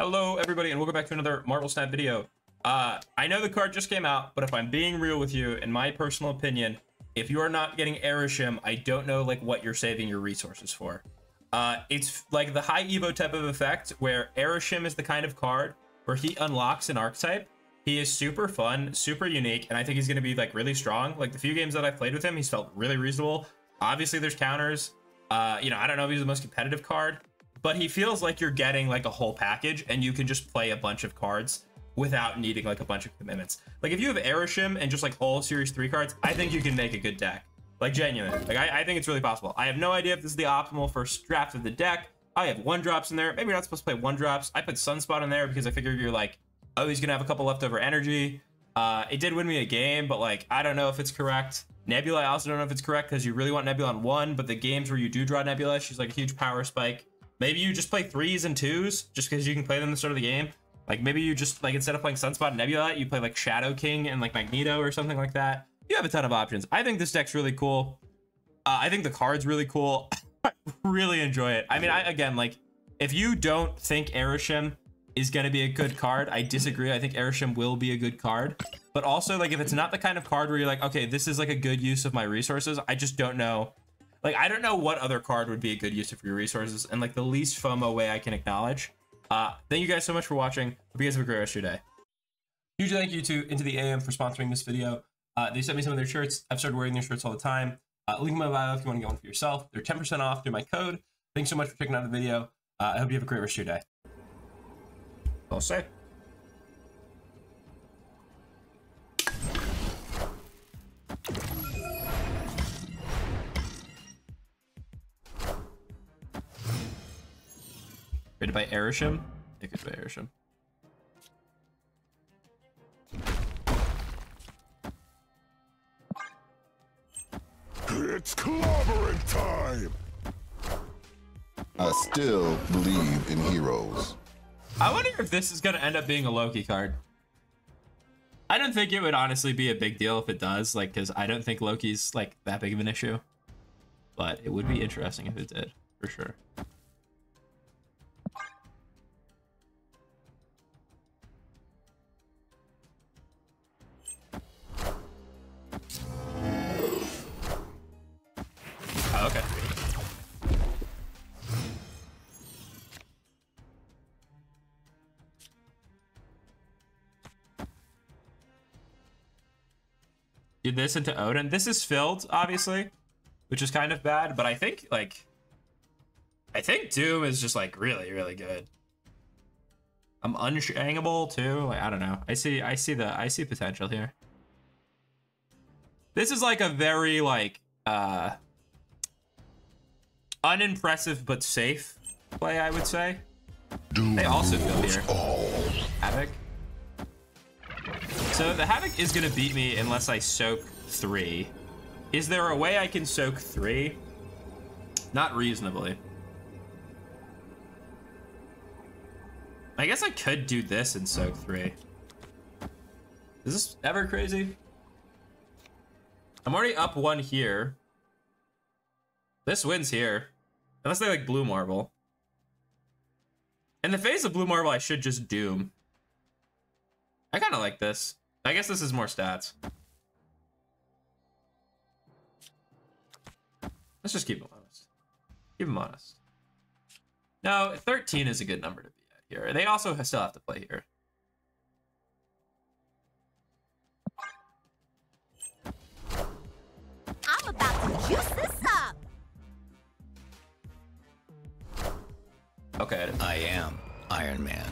Hello everybody and welcome back to another Marvel Snap video. I know the card just came out, but if I'm being real with you, in my personal opinion, if you are not getting Arishem, I don't know like what you're saving your resources for. It's like the high Evo type of effect where Arishem is the kind of card where he unlocks an archetype. He is super fun, super unique, and I think he's going to be like really strong. Like the few games that I've played with him, he's felt really reasonable. Obviously there's counters. You know, I don't know if he's the most competitive card, but he feels like you're getting like a whole package and you can just play a bunch of cards without needing like a bunch of commitments. Like if you have Arishem and just like all Series 3 cards, I think you can make a good deck. Like genuinely, like I think it's really possible. I have no idea if this is the optimal first draft of the deck. I have 1-drops in there. Maybe you're not supposed to play 1-drops. I put Sunspot in there because I figured you're like, oh, he's gonna have a couple leftover energy. It did win me a game, but like, I don't know if it's correct. Nebula, I also don't know if it's correct because you really want Nebula on 1, but the games where you do draw Nebula, she's like a huge power spike. Maybe you just play 3s and 2s just because you can play them at the start of the game. Like maybe you just like, instead of playing Sunspot and Nebula, you play like Shadow King and like Magneto or something like that. You have a ton of options. I think this deck's really cool. I think the card's really cool. I really enjoy it. I mean, again, like if you don't think Arishem is going to be a good card, I disagree. I think Arishem will be a good card, but also like if it's not the kind of card where you're like, okay, this is like a good use of my resources, I just don't know. Like, I don't know what other card would be a good use of your resources and like the least FOMO way I can acknowledge. Thank you guys so much for watching. Hope you guys have a great rest of your day. Huge thank you to INTOTHEAM for sponsoring this video. They sent me some of their shirts. I've started wearing their shirts all the time. Link in my bio if you want to get one for yourself. They're 10% off through my code. Thanks so much for checking out the video. I hope you have a great rest of your day. I'll say. Rated by Arishem? It could be Arishem. It's clobbering time! I still believe in heroes. I wonder if this is going to end up being a Loki card. I don't think it would honestly be a big deal if it does, like, because I don't think Loki's like that big of an issue. But it would be interesting if it did, for sure. Oh, okay. Did this into Odin. This is filled, obviously, which is kind of bad, but I think like Doom is just like really, really good. I'm unshangable too. Like, I don't know. I see potential here. This is like a very like unimpressive but safe play, I would say. They also fill here. Havoc. So the Havoc is gonna beat me unless I soak 3. Is there a way I can soak 3? Not reasonably. I guess I could do this and soak 3. Is this ever crazy? I'm already up 1 here. This wins here. Unless they like Blue Marble. In the face of Blue Marble, I should just Doom. I kind of like this. I guess this is more stats. Let's just keep him honest. Keep him honest. No, 13 is a good number to be at here. They also still have to play here. I'm about to juice this up. Okay. I am Iron Man.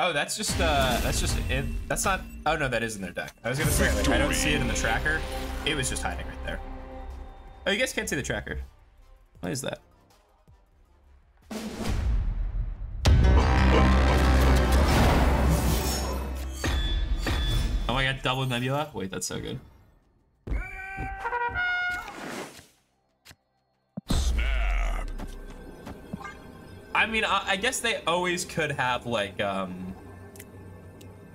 Oh, that's just it. That's not. Oh no, that is in their deck. I was gonna say like I don't see it in the tracker. It was just hiding right there. Oh, you guys can't see the tracker. What is that? Oh my god, double Nebula. Wait, that's so good. Snap! I mean, I guess they always could have like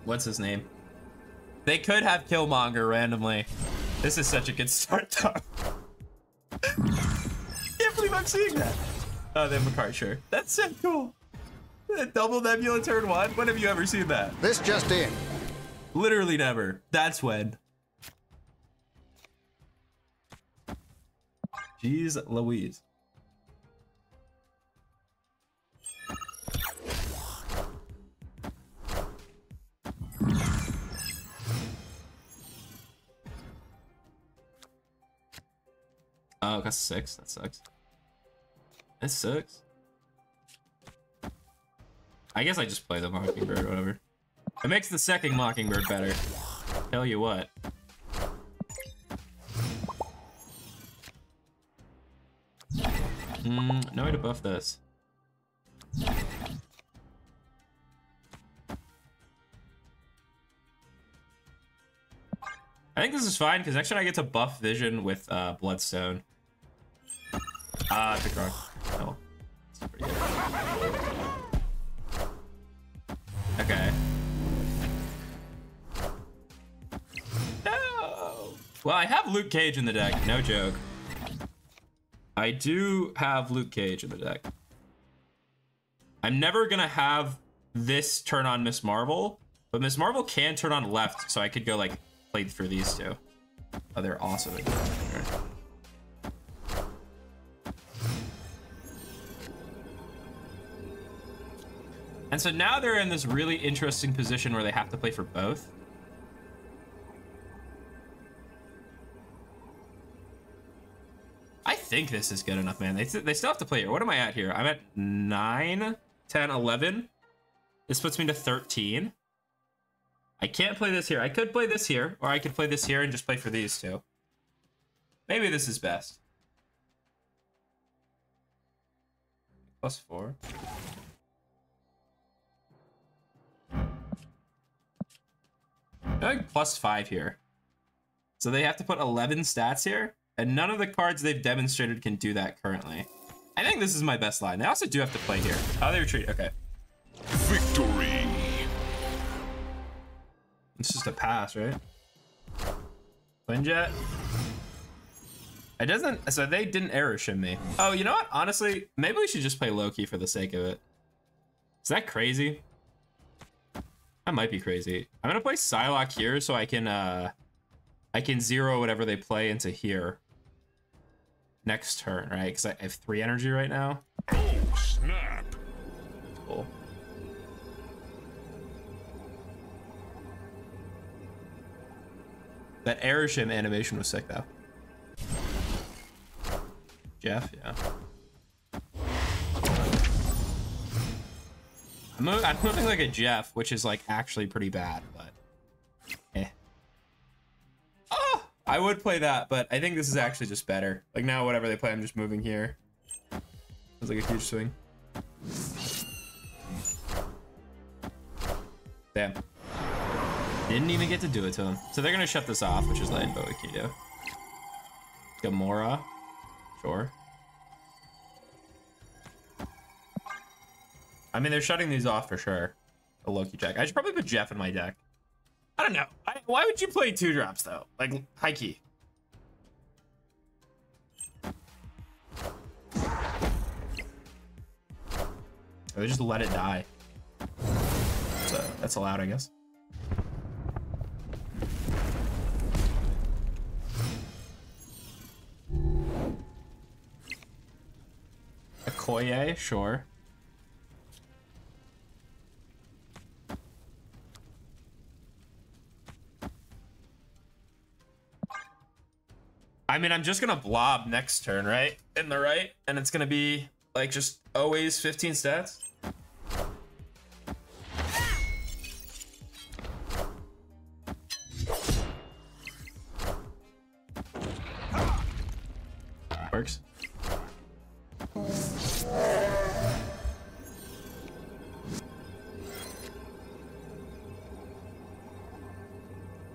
what's his name? They could have Killmonger randomly. This is such a good start though. Can't believe I'm I'm seeing that. Oh, they have a card, sure. That's so cool. Double Nebula turn 1? When have you ever seen that? This just in. Literally never. That's when. Jeez Louise. Oh, it got 6. That sucks. That sucks. I guess I just play the Mockingbird, whatever. It makes the second Mockingbird better. Tell you what. No way to buff this. I think this is fine because next turn I get to buff Vision with Bloodstone. I picked wrong. Oh, that's pretty good. Okay. No. Well, I have Luke Cage in the deck. No joke. I do have Luke Cage in the deck. I'm never gonna have this turn on Miss Marvel, but Miss Marvel can turn on left, so I could go like play for these two. Oh, they're awesome. And so now they're in this really interesting position where they have to play for both. I think this is good enough, man. They still have to play here. What am I at here? I'm at 9, 10, 11. This puts me to 13. I can't play this here. I could play this here, or I could play this here and just play for these two. Maybe this is best. +4. I'm going +5 here. So they have to put 11 stats here, and none of the cards they've demonstrated can do that currently. I think this is my best line. They also do have to play here. Oh, they retreat. Okay. Victory. It's just a pass, right? Quinjet. It doesn't. So they didn't Arishem me. Oh, you know what? Honestly, maybe we should just play Loki for the sake of it. Is that crazy? That might be crazy. I'm gonna play Psylocke here so I can zero whatever they play into here next turn, right? Because I have 3 energy right now. Oh, snap. Cool. That Arishem animation was sick, though. Jeff, yeah. I'm moving like a Jeff, which is like actually pretty bad, but eh. Oh, I would play that, but I think this is actually just better. Like now, whatever they play, I'm just moving here. Feels like a huge swing. Damn. Didn't even get to do it to him. So they're gonna shut this off, which is like what we can do. Gamora, sure. I mean, they're shutting these off for sure. A Loki check. I should probably put Jeff in my deck. I don't know. Why would you play 2-drops though? Like high key. Or they just let it die. So that's allowed, I guess. Okoye, sure. I mean, I'm just gonna blob next turn, right? In the right, and it's gonna be like just always 15 stats. Works.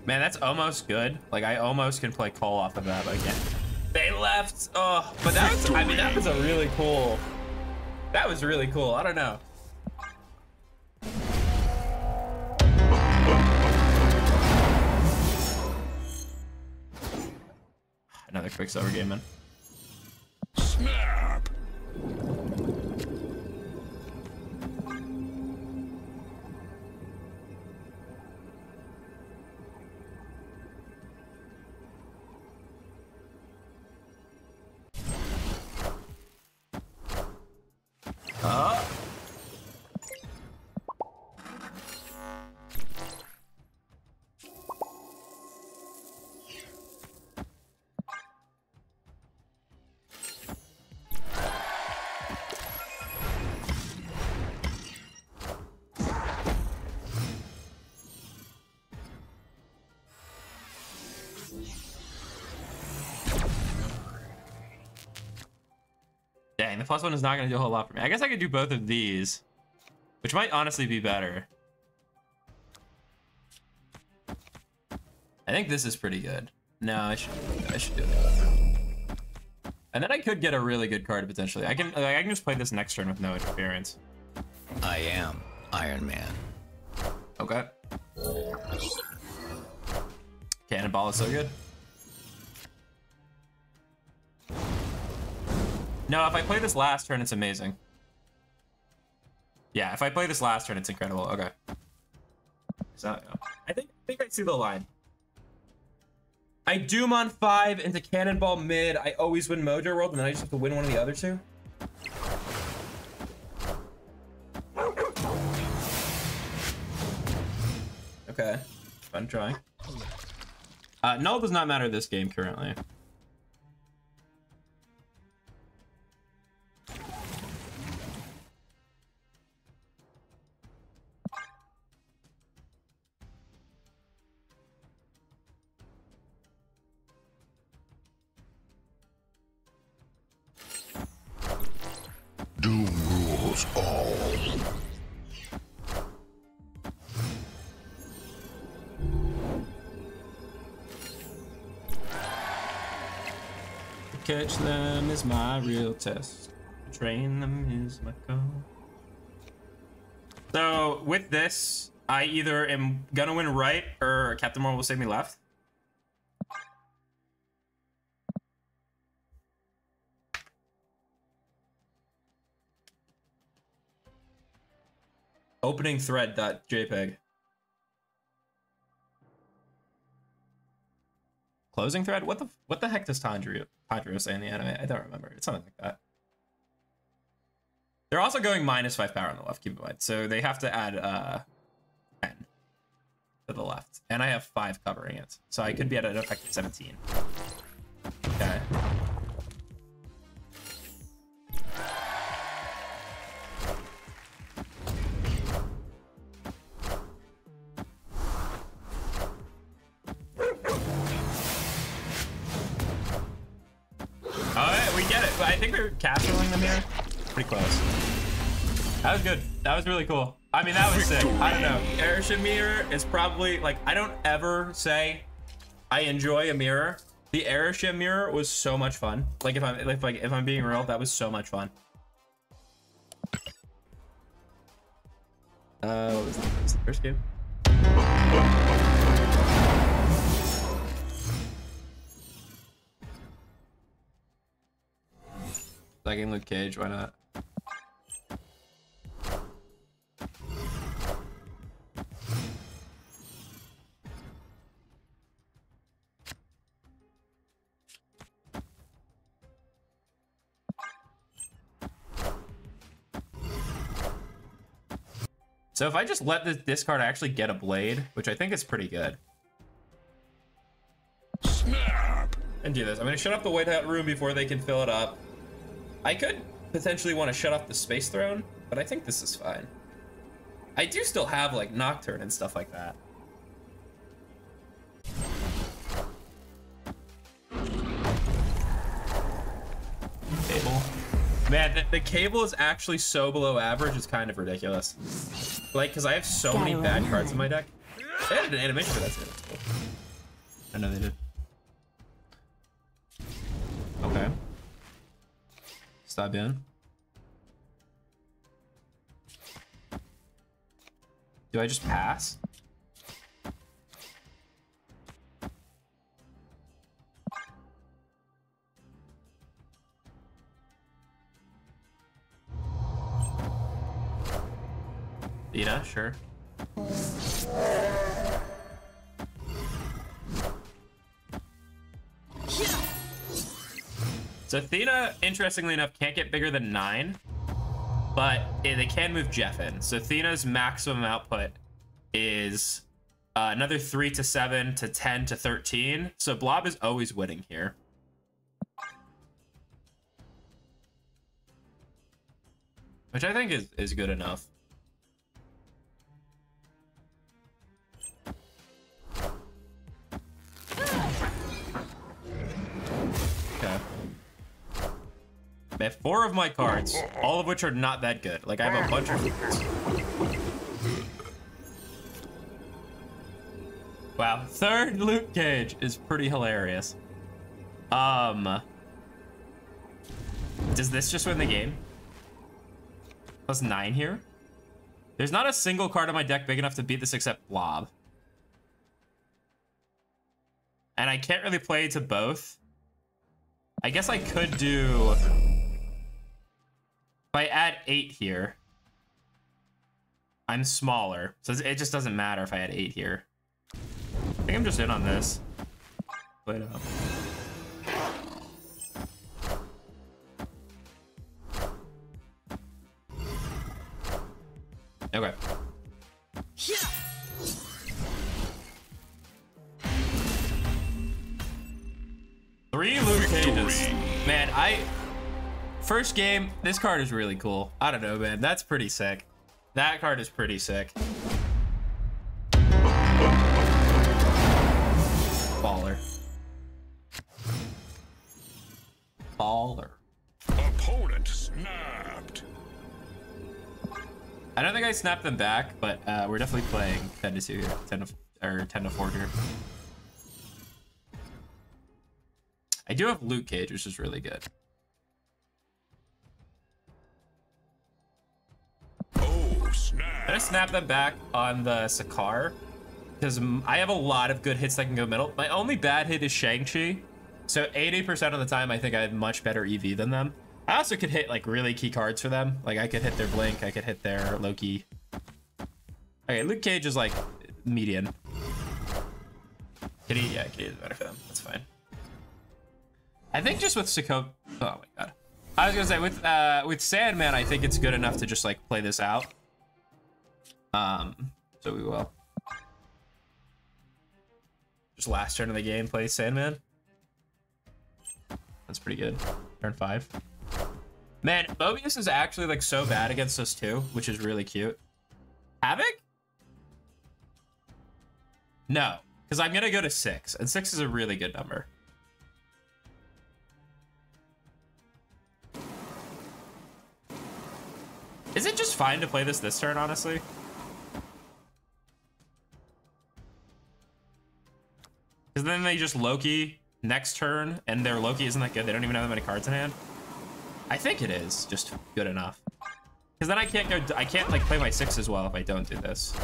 Man, that's almost good. Like, I almost can play Cole off of that, but again, they left. Oh, but that was, I mean, that was a really cool. That was really cool. I don't know. Another Quicksilver game, man. Snap. Dang, the +1 is not going to do a whole lot for me. I guess I could do both of these, which might honestly be better. I think this is pretty good. No, I should do it. And then I could get a really good card potentially. I can just play this next turn with no interference. I am Iron Man. Okay. Cannonball is so good. No, if I play this last turn, it's amazing. Yeah, if I play this last turn, it's incredible. Okay. So I think I see the line. I Doom on 5 into Cannonball mid. I always win Mojo World, and then I just have to win one of the other two. Okay, fun trying. Null does not matter this game currently. Doom rules all. Catch them is my real test. Train them is my goal. So with this, I either am gonna win right or Captain Marvel will save me left. Opening thread.jpg. Closing thread? What the heck does Tanjiro say in the anime? I don't remember. It's something like that. They're also going -5 power on the left, keep in mind. So they have to add 10 to the left. And I have 5 covering it. So I could be at an effective 17. Okay. Alright, we get it. But I think we're capturing them here. Pretty close. That was good. That was really cool. I mean, that was sick. I don't know. Arishem mirror is probably like, I don't ever say I enjoy a mirror. The Arishem mirror was so much fun. Like if I'm being real, that was so much fun. What was the first game? Second Luke Cage, why not? So if I just let this card actually get a blade, which I think is pretty good. Snap! And do this. I'm gonna shut off the White Hat room before they can fill it up. I could potentially want to shut off the Space Throne, but I think this is fine. I do still have like Nocturne and stuff like that. Cable. Man, the cable is actually so below average, it's kind of ridiculous. Like, because I have so many bad cards in my deck. They added an animation for that too. That's cool. I know they did. Okay. Stop in. Do I just pass? Athena, sure. So Athena, interestingly enough, can't get bigger than 9, but they can move Jeff in. So Athena's maximum output is another 3 to 7 to 10 to 13. So Blob is always winning here. Which I think is good enough. Okay. 4 of my cards, all of which are not that good. Like, I have a bunch of... Wow, 3rd Luke Cage is pretty hilarious. Does this just win the game? +9 here? There's not a single card on my deck big enough to beat this except Blob. And I can't really play to both. I guess I could do... If I add 8 here, I'm smaller. So it just doesn't matter if I add 8 here. I think I'm just in on this. Play it up. Okay. 3 Luke Cages. Man, first game, this card is really cool. I don't know, man. That's pretty sick. That card is pretty sick. Baller. Baller. Opponent snapped. I don't think I snapped them back, but we're definitely playing 10-2 here. 10-4 here. I do have Luke Cage, which is really good. Oh, snap. I'm gonna snap them back on the Sakar, because I have a lot of good hits that can go middle. My only bad hit is Shang-Chi, so 80% of the time I think I have much better EV than them. I also could hit like really key cards for them. Like I could hit their Blink, I could hit their Loki. Okay, Luke Cage is like median. Kitty, yeah, Kitty is better for them. That's fine. I think just with Sokobi, oh my god. I was gonna say with Sandman, I think it's good enough to just like play this out. So we will. Just last turn of the game, play Sandman. That's pretty good. Turn 5. Man, Mobius is actually like so bad against us too, which is really cute. Havoc? No, because I'm gonna go to 6, and 6 is a really good number. Is it just fine to play this turn, honestly? Because then they just Loki next turn, and their Loki isn't that good. They don't even have that many cards in hand. I think it is just good enough. Because then I can't like play my 6 as well if I don't do this.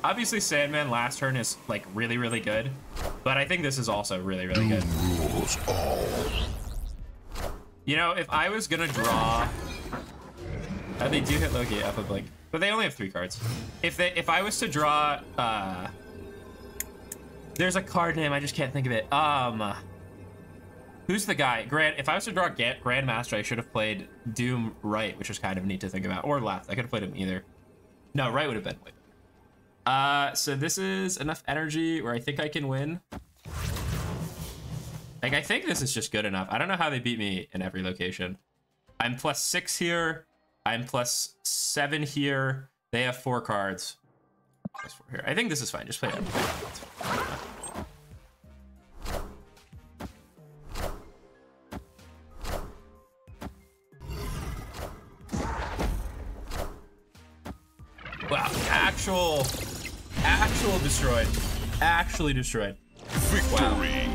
Obviously, Sandman last turn is like really, really good, but I think this is also really, really good. Rules all. You know, if I was gonna draw, they do hit Loki up a Blink, but they only have 3 cards. If I was to draw, there's a card name I just can't think of it. Who's the guy? If I was to draw Grandmaster, I should have played Doom right, which was kind of neat to think about, or left. I could have played him either. No, right would have been. So this is enough energy where I think I can win. Like, I think this is just good enough. I don't know how they beat me in every location. I'm +6 here. I'm +7 here. They have 4 cards. +4 here. I think this is fine. Just play it. Wow, actual destroyed. Actually destroyed. Victory.